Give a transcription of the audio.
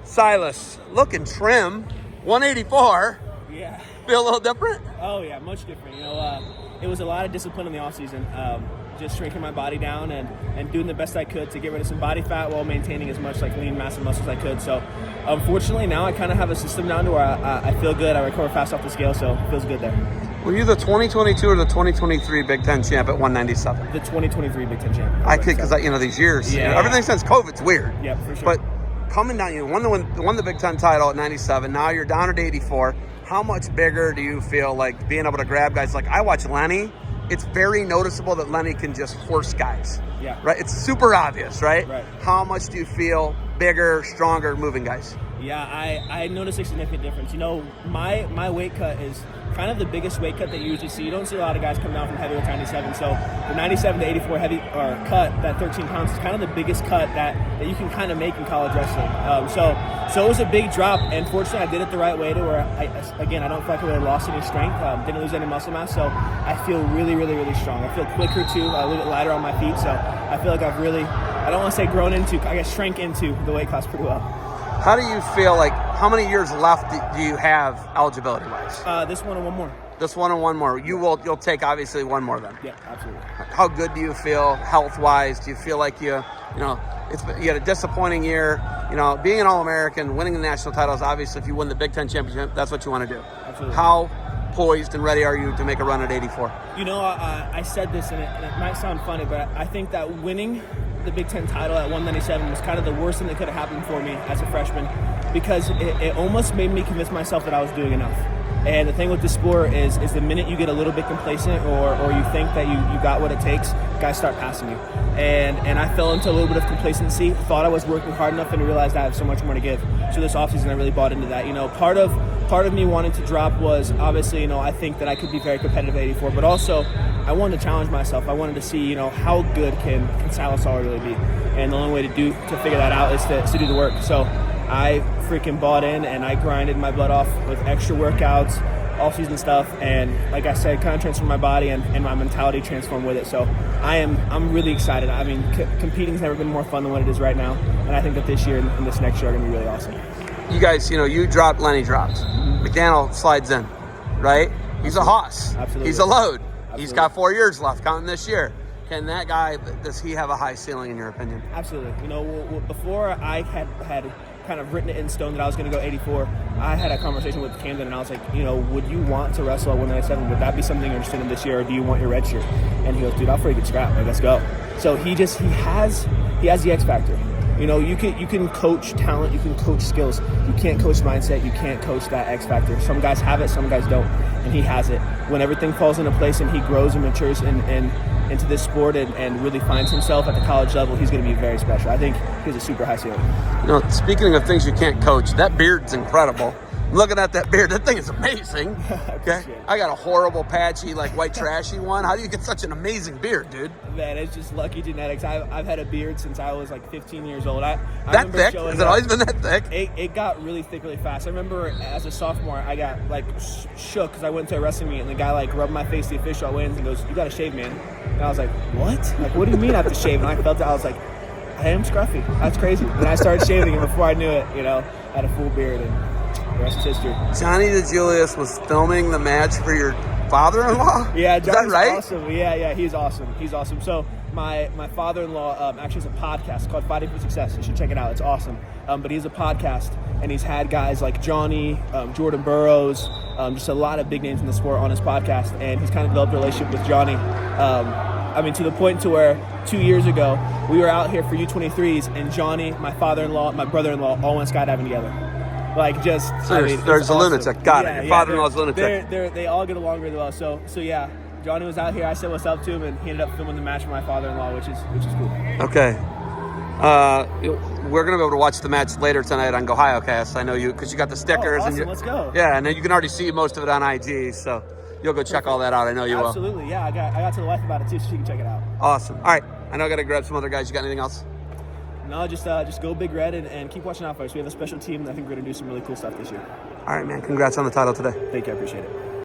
Silas, looking trim, 184. Yeah. Feel a little different? Oh, yeah, much different. It was a lot of discipline in the offseason. Just shrinking my body down and doing the best I could to get rid of some body fat while maintaining as much lean mass and muscle as I could. So, unfortunately, now I kind of have a system down to where I feel good. I recover fast off the scale, so it feels good there. Were you the 2022 or the 2023 Big Ten champ at 197? The 2023 Big Ten champ. I could, because these years, everything since COVID's weird. Yeah, for sure. But coming down, you won the Big Ten title at 97. Now you're down at 84. How much bigger do you feel like being able to grab guys? Like I watch Lenny. It's very noticeable that Lenny can just horse guys. Yeah. Right? It's super obvious, right? Right. How much do you feel bigger, stronger, moving guys? Yeah, I noticed a significant difference. My weight cut is kind of the biggest weight cut that you usually see. You don't see a lot of guys come down from heavyweight to 97. So the 97 to 84 heavy or cut, that 13 pounds is kind of the biggest cut that you can kind of make in college wrestling. So it was a big drop, and fortunately I did it the right way to where I don't feel like I really lost any strength, didn't lose any muscle mass. So I feel really, really, really strong. I feel quicker too, a little bit lighter on my feet. So I feel like I've really, I don't want to say grown into, I guess shrank into the weight class pretty well. How do you feel like, how many years left do you have eligibility-wise? This one and one more. This one and one more. You'll take obviously one more then. Yeah, absolutely. How good do you feel health-wise? Do you feel like you had a disappointing year? Being an All-American, winning the national titles, obviously if you win the Big Ten championship, that's what you want to do. Absolutely. How poised and ready are you to make a run at 84? I said this, and it might sound funny, but I think that winning the Big Ten title at 197 was kind of the worst thing that could have happened for me as a freshman, because it almost made me convince myself that I was doing enough. And the thing with this sport is the minute you get a little bit complacent or you think that you got what it takes, guys start passing you. And I fell into a little bit of complacency, thought I was working hard enough, and realized I have so much more to give. So this offseason I really bought into that. Part of me wanting to drop was obviously, I think that I could be very competitive at 84, but also I wanted to challenge myself. I wanted to see, how good can Silas Allred really be? And the only way to figure that out is to do the work. So I freaking bought in, and I grinded my butt off with extra workouts, all-season stuff, and like I said, kind of transformed my body and my mentality transformed with it. So I'm really excited. I mean, competing's never been more fun than what it is right now, and I think that this year and this next year are going to be really awesome. You guys, you dropped, Lenny drops. McDaniel slides in, right? He's a hoss. Absolutely. He's a load. Absolutely. He's got 4 years left, counting this year. Can that guy, does he have a high ceiling in your opinion? Absolutely. Before I had kind of written it in stone that I was going to go 84, I had a conversation with Camden, and I was like, would you want to wrestle at 197? Would that be something you're interested in this year, or do you want your red shirt? And he goes, dude, I'll freaking get scrapped. Like, let's go. So he has the X factor. You can coach talent, you can coach skills. You can't coach mindset, you can't coach that X factor. Some guys have it, some guys don't, and he has it. When everything falls into place and he grows and matures into this sport and really finds himself at the college level, he's going to be very special. I think he has a super high ceiling. Speaking of things you can't coach, that beard's incredible. Looking at that beard, that thing is amazing. Okay, I got a horrible, patchy, white trashy one. How do you get such an amazing beard, dude? Man, it's just lucky genetics. I've had a beard since I was 15 years old. That thick? Has it always been that thick? It got really thick really fast. I remember as a sophomore, I got shook because I went to a wrestling meet and the guy rubbed my face, the official at weigh-ins, and goes, "You got to shave, man." And I was like, "What? What do you mean I have to shave?" And I felt it. I was like, "I am scruffy. That's crazy." And I started shaving, and before I knew it, I had a full beard, and the rest is history. Johnny DeJulius was filming the match for your father-in-law? Yeah, Johnny's is that right? Awesome. Yeah, he's awesome. He's awesome. So my father-in-law actually has a podcast called Fighting for Success. You should check it out. It's awesome. But he has a podcast, and he's had guys like Johnny, Jordan Burroughs, just a lot of big names in the sport on his podcast, and he's kind of developed a relationship with Johnny. To the point to where 2 years ago, we were out here for U23s, and Johnny, my father-in-law, my brother-in-law all went skydiving together. There's a lunatic. Got it. Your father-in-law's a lunatic. They all get along really well. So yeah, Johnny was out here. I said what's up to him, and he ended up filming the match for my father-in-law, which is cool. Okay. We're gonna be able to watch the match later tonight on GoHioCast. I know you because you got the stickers. Awesome. Let's go. Yeah, and then you can already see most of it on IG. So you'll go check all that out. I know you will. Absolutely. Yeah, I got to the wife about it too, so she can check it out. Awesome. All right. I know I got to grab some other guys. You got anything else? No, just go Big Red and keep watching out for us. We have a special team, and I think we're going to do some really cool stuff this year. All right, man. Congrats on the title today. Thank you. I appreciate it.